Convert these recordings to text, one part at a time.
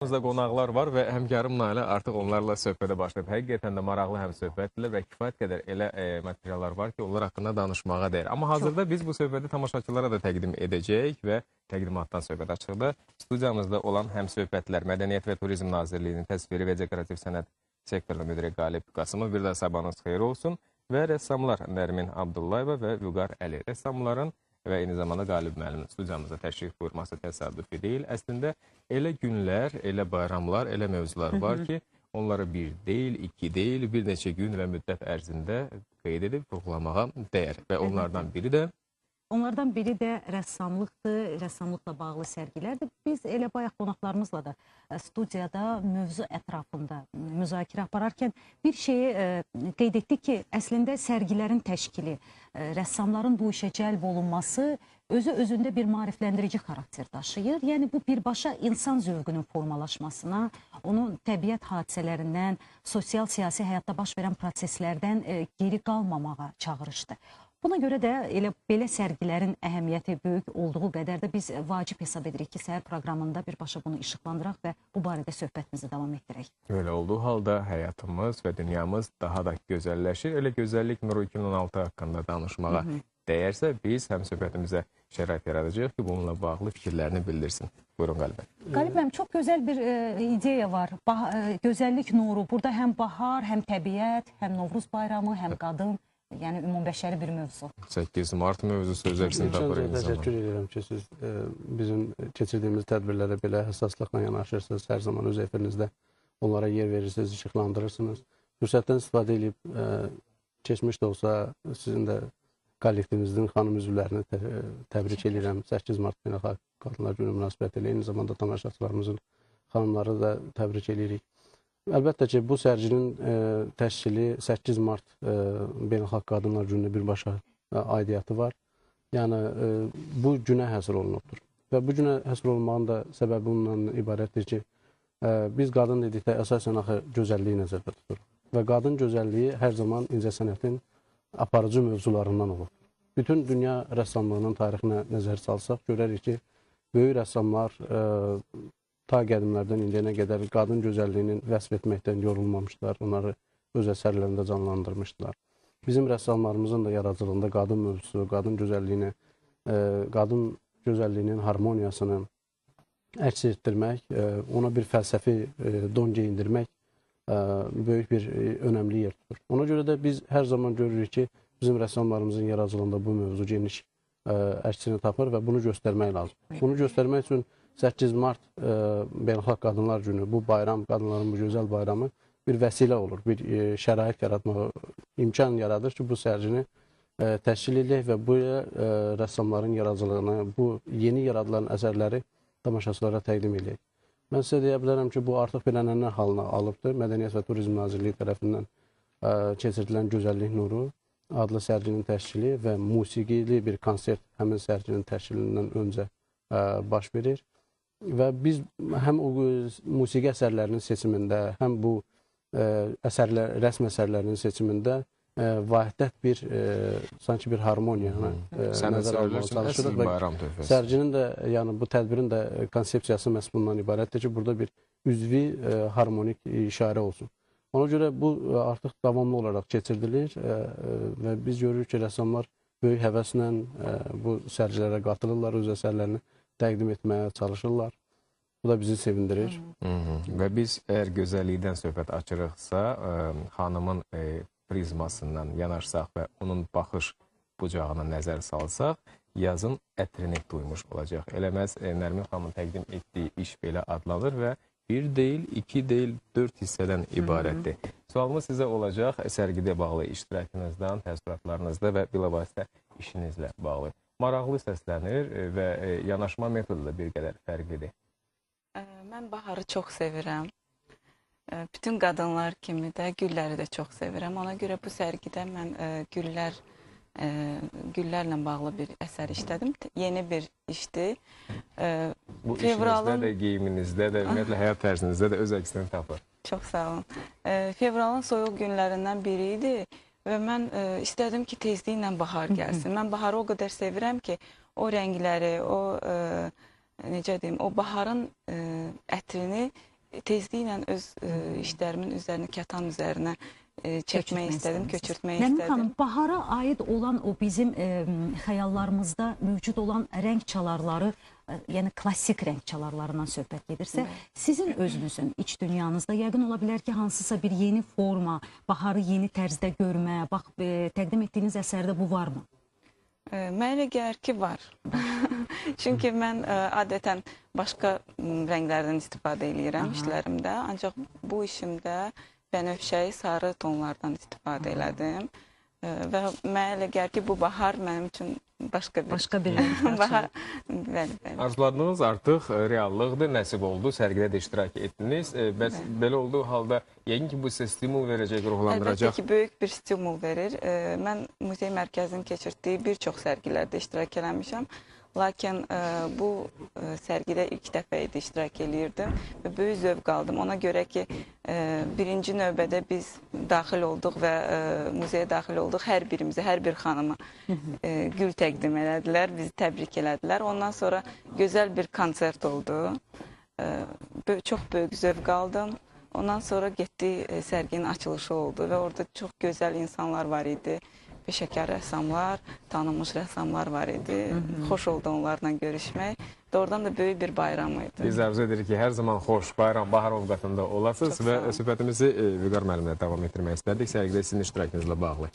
Bizdə qonaqlar var və həmkarım Nailə artıq onlarla söhbətə başlayıb. Həqiqətən də maraqlı həm söhbətdirlər və kifayət qədər elə materiallar var ki, onlar haqqında danışmağa dəyər. Amma hazırda biz bu söhbəti tamaşaçılara da təqdim edəcəyik və təqdimatdan söhbət açıqda. Studiyamızda olan həm söhbətlər Mədəniyyət və Turizm Nazirliyinin təsviri və dekorativ sənət sektorunun müdiri Qalib Qasımov, bir də sabahınız xeyir olsun və rəssamlar Nərmin Abdullayeva və Vüqar Əli. Rəssamların və eyni zamanda Qalib müəllimin studiyamıza təşrif buyurması təsadüfi deyil. Əslində elə günlər, elə bayramlar, elə mövzular var ki, onları bir deyil, iki deyil, bir neçə gün və müddət ərzində qeyd edib vurğulamağa dəyər. Və onlardan biri də rəssamlıqdır, rəssamlıqla bağlı sərgilərdir. Biz elə bayaq qonaqlarımızla da studiyada mövzu ətrafında müzakirə apararkən bir şeyi qeyd etdik ki, əslində sərgilərin təşkili, rəssamların bu işə cəlb olunması özü-özündə bir maarifləndirici xarakter daşıyır. Yəni bu birbaşa insan zövqünün formalaşmasına, onun təbiət hadisələrindən, sosial-siyasi həyatda baş verən proseslərdən geri qalmamağa çağırışdır. Buna görə də elə belə sərgilərin əhəmiyyəti böyük olduğu qədər də biz vacib hesab edirik ki, səhər proqramında birbaşa bunu işıqlandıraq və bu barədə söhbətimizi davam etdirək. Öyle olduğu halda həyatımız və dünyamız daha da gözəlləşir. Elə gözəllik Nuru 2016 haqqında danışmağa dəyərsə, biz həm söhbətimizə şərait yaradacağıq ki, bununla bağlı fikirlərini bildirsin. Buyurun Qalib. Qalib mənim, çox gözəl bir ideya var. Gözəllik nuru. Burada həm bahar, həm təbiət, həm Novruz bayramı, həm qadın. Yəni ümumbəşəri bir mövzu. 8 Mart mövzusu öz əksini tapır. Təşəkkür edirəm ki, siz bizim keçirdiyimiz tədbirlərə belə həssaslıqla yanaşırsınız. Hər zaman öz efirinizdə onlara yer verirsiniz, işıqlandırırsınız. Fürsətdən istifadə edib keçmiş də olsa sizin də kollektivimizin xanım üzvlərini təbrik edirəm. 8 Mart Beynəlxalq Qadınlar Günü münasibətilə eyni zamanda tamaşaçılarımızın xanımları da təbrik edirik. Əlbəttə ki, bu sərginin təşkili 8 Mart Beynəlxalq Qadınlar Günündə birbaşa aidiyyatı var. Yəni, bu günə həsr olunubdur. Və bu günə həsr olunmağın da səbəbi ondan ibarətdir ki, biz qadın dedikdə əsasən axı gözəlliyi nəzərdə tuturuq. Və qadın gözəlliyi hər zaman incəsənətin aparıcı mövzularından olub. Bütün dünya rəssamlığının tarixinə nəzər salsaq, görərik ki, böyük rəssamlar ta qədimlərdən indiyənə qədər qadın gözəlliyini vəsf etməkdən yorulmamışlar, onları öz əsərlərində canlandırmışdılar. Bizim rəssamlarımızın da yaradıcılığında qadın mövzusu, qadın gözəlliyinin harmoniyasını əks etdirmək, ona bir fəlsəfi don geyindirmək böyük bir önəmli yer tutur. Ona görə də biz hər zaman görürük ki, bizim rəssamlarımızın yaradıcılığında bu mövzu geniş əksini tapır və bunu göstərmək lazım. Bunu göstərmək üçün 8 Mart Beynəlxalq Qadınlar Günü, bu bayram, qadınların bu gözəl bayramı bir vəsilə olur, bir şərait yaratmağa imkan yaradır ki, bu sərgini təşkil edək və bu rəssamların yaradıcılığını, bu yeni yaradılan əsərləri tamaşaçılara təqdim edək. Mən sizə deyə bilərəm ki, bu artıq bir ənənə halına alıbdır. Mədəniyyət və Turizm Nazirliyi tərəfindən keçirdilən Gözəllik Nuru adlı sərginin təşkili və musiqili bir konsert həmin sərginin təşkilindən öncə baş verir. Və biz həm o musiqi əsərlərinin seçimində, həm bu rəsm əsərlərinin seçimində vahdət bir, sanki bir harmoniya nəzər almağa çalışırıq. Sərginin də, yəni bu tədbirin də konsepsiyası məhz bundan ibarətdir ki, burada bir üzvi harmonik işarə olsun. Ona görə bu artıq davamlı olaraq keçirilir və biz görürük ki, rəssamlar böyük həvəslə bu sərgilərə qatılırlar, öz əsərlərini təqdim etməyə çalışırlar. Bu da bizi sevindirir. Və biz əgər gözəllikdən söhbət açırıqsa, xanımın prizmasından yanaşsaq və onun baxış bucağına nəzər salsaq, yazın ətrini duymuş olacaq. Eləməz Nərmin xanımın təqdim etdiyi iş belə adlanır və bir deyil, iki deyil, 4 hissədən ibarətdir. Sualımız sizə olacaq sərgidə bağlı iştirakınızdan, təəssüratlarınızda və bilavasitə işinizlə bağlı. Maraqlı səslənir və yanaşma metodu da bir qədər fərqlidir. Mən baharı çox sevirəm. Bütün qadınlar kimi də gülləri də çox sevirəm. Ona görə bu sərgidə mən güllərlə bağlı bir əsər işlədim. Yeni bir işdir. Bu işinizdə də, geyiminizdə də, ümumiyyətlə həyat tərzinizdə də öz əksini tapır. Çox sağ olun. Fevralın soyuq günlərindən biri idi və mən istədim ki, tezliklə bahar gəlsin. Mən baharı o qədər sevirəm ki, o rəngləri, o necə deyim, o baharın ətrini tezliklə öz işlərimin üzərinə, kətan üzərinə çəkmək istədim, köçürtmək Nərmin istədim. xanım, bahara aid olan o bizim xəyallarımızda mövcud olan rəng çalarları, yəni klassik rəng çalarlarından söhbət gedirsə, sizin özünüzün iç dünyanızda yəqin ola bilər ki, hansısa bir yeni forma, baharı yeni tərzdə görmə, bax, təqdim etdiyiniz əsərdə bu varmı? Mənə elə gəlir ki, var. Çünki mən adətən başqa rənglərdən istifadə edirəm işlərimdə, ancaq bu işimdə bənövşəyi, sarı tonlardan istifadə elədim. Və mənə elə gəlir ki, bu bahar mənim üçün başqa bir rəng. bahar. Bəli, bəli. Arzuladığınız artıq reallıqdır, nəsib oldu, sərgidə də iştirak etdiniz. Bəs belə olduğu halda yəqin ki, bu sizə stimul verəcək, ruhlandıracaq. Əlbəttə ki, böyük bir stimul verir. Mən muzey mərkəzinin keçirdiyi bir çox sərgilərdə iştirak eləmişəm. Lakin bu sərgidə ilk dəfə idi iştirak eləyirdim və böyük zövq aldım. Ona görə ki, birinci növbədə biz daxil olduq və muzeyə daxil olduq. Hər birimizə, hər bir xanıma gül təqdim elədilər, bizi təbrik elədilər. Ondan sonra gözəl bir konsert oldu. Çox böyük zövq aldım. Ondan sonra getdi, sərginin açılışı oldu və orada çox gözəl insanlar var idi. Peşəkar rəssamlar, tanınmış rəssamlar var idi. Xoş oldu onlarla görüşmək. Doğrudan da böyük bir bayram idi. Biz arzu edirik ki, hər zaman xoş bayram, bahar ovqatında olasınız və söhbətimizi Vüqar müəllimlə davam etdirmək istədik. Sərgidə sizin iştirakınızla bağlı.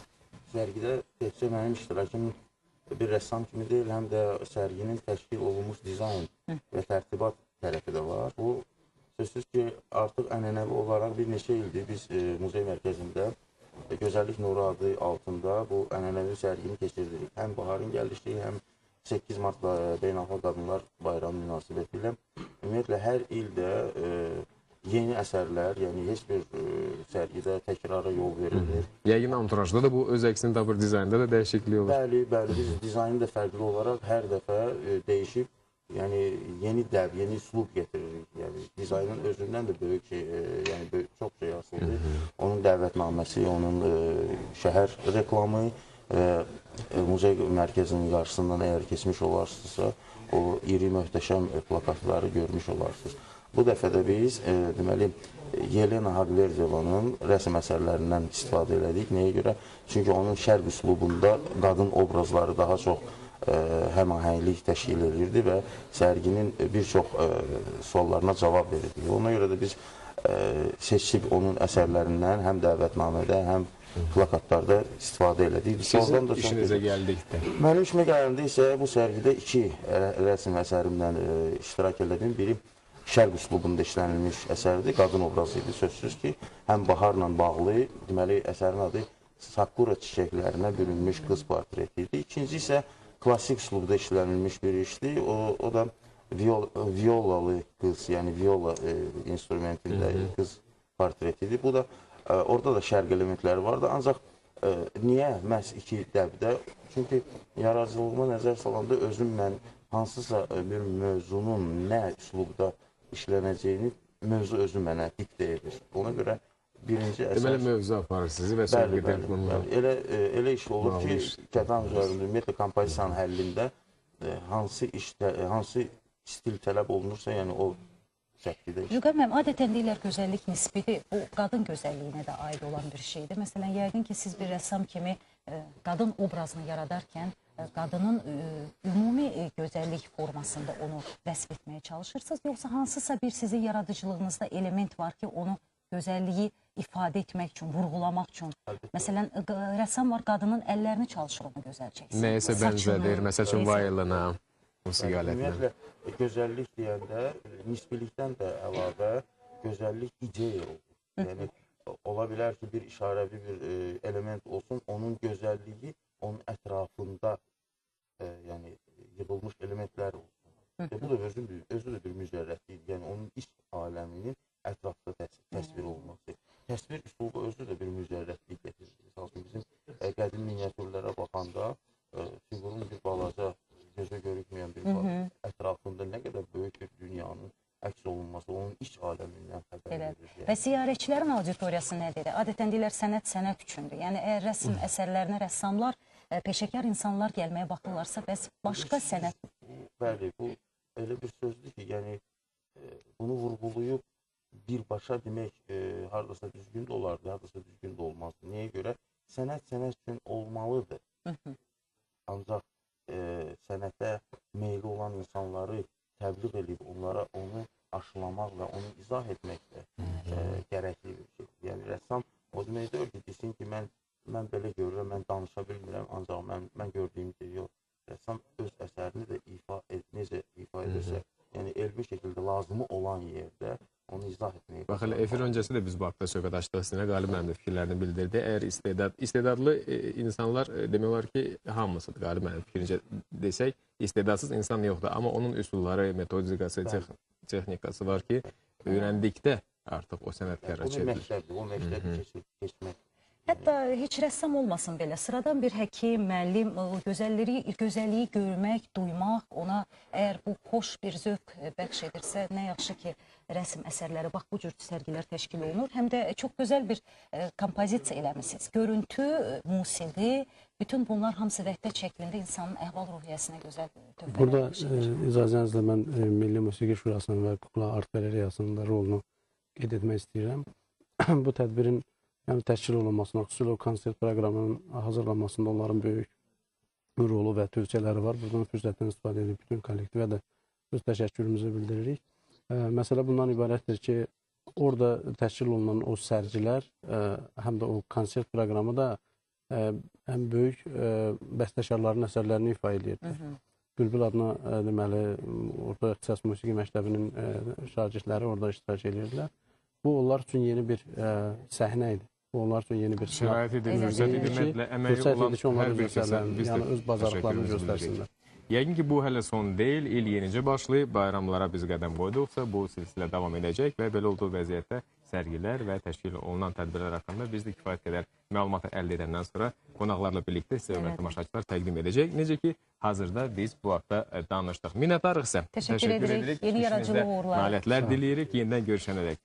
Sərgidə təkcə mənim iştirakım bir rəssam kimi deyil, həm də sərginin təşkil olunmuş dizayn və tərtibat tərəfi də var. Bu, sözsüz ki, artıq ənənəvi olaraq bir neçə ildir biz muzey mərkəzində Gözəllik Nuru adı altında bu ənənəvi sərgini keçirdirik. Həm baharın gəlişi, həm 8 Mart Beynəlxalq Qadınlar Bayramı münasibəti ilə ümumiyyətlə hər ildə yeni əsərlər, yəni heç bir sərgidə təkrara yol verilir. Yəqin anturajda da bu öz əksini tapır, dizaynda da dəyişiklik olur. Bəli, biz dizaynı da fərqli olaraq hər dəfə dəyişib, yəni yeni dəb, yeni üslub getiririk. Yəni dizaynın özündən də böyük şey, yəni çox şey asılıdır. Onun dəvətnaməsi, onun şəhər reklamı və muzey mərkəzinin qarşısından əgər keçmiş olarsınızsa, o iri möhtəşəm plakatları görmüş olarsınız. Bu dəfə də biz deməli Yelena Haqverdiyevanın rəsm əsərlərindən istifadə elədik. Nəyə görə? Çünki onun şərq üslubunda qadın obrazları daha çox həmahənglik təşkil edirdi və sərginin bir çox suallarına cavab verirdi. Ona görə də biz seçib onun əsərlərindən həm dəvətnamədə, həm plakatlarda istifadə elədik. Sizin işinizə gəldikdə? Mənim işimə gələndə isə bu sərgidə 2 rəsm əsərimdən iştirak elədim. Biri şərq üslubunda işlənilmiş əsərdir, qadın obrazı idi. Sözsüz ki, həm baharla bağlı, deməli, əsərin adı sakura çiçəklərinə bürünmüş qız portreti idi. İkinci isə klassik üslubda işlənilmiş bir işdir. O da violalı qız, yəni viola instrumentində qız portretidir. Bu da, orada da şərq elementləri vardı. Ancaq niyə məhz 2 dəbdə? Çünki yaradıcılığıma nəzər salanda özüm mən hansısa bir mövzunun nə üslubda işlənəcəyini mövzu özü mənə diktə edir. Ona görə birinci əsas... Deməli, mövzu aparır sizi və sərgi bəli. Elə iş olur ki, kətan üzərində, ümumiyyətlə, kompozisiyanın həllində hansı stil tələb olunursa, yəni o şəkildə iş. Vüqar müəllim, adətən deyirlər gözəllik nisbidir, bu qadın gözəlliyinə də aid olan bir şeydir. Məsələn, yəqin ki, siz bir rəssam kimi qadın obrazını yaradarkən qadının ümumi gözəllik formasında onu vəsf etməyə çalışırsınız, yoxsa hansısa bir sizin yaradıcılığınızda element var ki, onu gözəlliyi ifadə etmək üçün, vurğulamaq üçün. Məsələn, rəssam var, qadının əllərini çalışır onu gözəl çəksin. Nəyəsə bənzədir, məsəl üçün vayılına, musiqi alətinə. Ümumiyyətlə, gözəllik deyəndə, nisbilikdən də əlavə gözəllik ideya olur. Yəni, ola bilər ki, bir işarəvi bir element olsun, onun gözəlliyi onun ətrafında yığılmış elementlər olsun. Bu da özü də bir mücərrətdir. Yəni, onun iç aləminin ətrafda təsvir olması. Təsvir üslubu özü də bir mücərrətlik getirir. Bizim qədim miniatürlərə baxanda figurun bir balaca, gözə görükməyən bir ətrafında nə qədər böyük bir dünyanın əks olunması, onun iç aləmindən xəbər verir. Və ziyarətçilərin auditoriyası nədir? Adətən deyirlər, sənət üçündür. Yəni, əgər rəsm əsərlərinə rəssamlar, peşəkar insanlar gəlməyə baxırlarsa, bəs başqa sənət... Bəli, bu elə bir sözdür ki, yəni bunu vurğulayıb birbaşa demək hardasa düzgün də olardı, hardasa düzgün də olmazdı. Niyə görə? Sənət üçün olmalıdır. Ancaq sənətə meyli olan insanları təbliğ edib, onlara onu aşılamaq və onu izah etmək də gərəkli bir şey. Yəni rəssam o demək deyil ki, desin ki, mən belə görürəm, mən danışa bilmirəm, ancaq mən gördüyüm şey yox. Rəssam öz əsərini də necə ifa edirsə, yəni elmi şəkildə lazımı olan yerdə onu izah etməyə. Bax, elə efir öncəsi də biz bu haqda söhbət açdıq sizinlə, Qalib mənim də fikirlərini bildirdi. Əgər istedadlı insanlar demək olar ki, hamısıdır, Qalib mənim fikrincə desək, istedadsız insan yoxdur. Amma onun üsulları, metodikası, texnikası var ki, öyrəndikdə artıq o sənətkara çevrilir. O məktəbi keçmək. Hətta heç rəssam olmasın belə, sıradan bir həkim, müəllim, gözəlliyi görmək, duymaq, ona əgər bu xoş bir zövq bəxş edirsə, nə yaxşı ki, rəsm əsərləri, bax, bu cür sərgilər təşkil olunur. Həm də çox gözəl bir kompozisiya eləmişsiniz. Görüntü, musiqi, bütün bunlar hamısı vəhdət şəklində insanın əhval-ruhiyyəsinə gözəl töhfə verir. Burada icazənizlə mən Milli Musiqi Şurasının və Kukla Art Qalereyasının da rolunu qeyd etmək istəyirəm. Bu tədbirin təşkil olunmasına, xüsusilə o konsert proqramının hazırlanmasında onların böyük rolu və tövsiyələri var. Buradan fürsətdən istifadə edib bütün kollektivə də öz təşəkkürümüzü bildiririk. Məsələ bundan ibarətdir ki, orada təşkil olunan o sərgilər, həm də o konsert proqramı da həm böyük bəstəkarların əsərlərini ifa edir. Bülbül adına deməli, orada İxtisas Musiqi Məktəbinin şagirdləri orada iştirak edirdilər. Bu, onlar üçün yeni bir səhnə idi. Bu, onlar üçün yeni bir şərait idi, fürsət idi, ümumiyyətlə, əməyi olan hər bir kəsə biz də öz bacarıqlarını göstərsinlər. Yəqin ki, bu hələ son deyil, il yenicə başlayıb, bayramlara biz qədəm qoyduqsa, bu silsilə davam edəcək və belə olduğu vəziyyətdə sərgilər və təşkil olunan tədbirlər haqqında biz də kifayət qədər məlumatı əldə edəndən sonra qonaqlarla birlikdə sizə və tamaşaçılar təqdim edəcək. Necə ki, hazırda biz bu haqda danışdıq. Minnətdarıq sizə. Təşəkkür edirik. Yeni yaradıcılıq uğurlar. Nailiyyətlər diləyirik. Yenidən görüşənədək.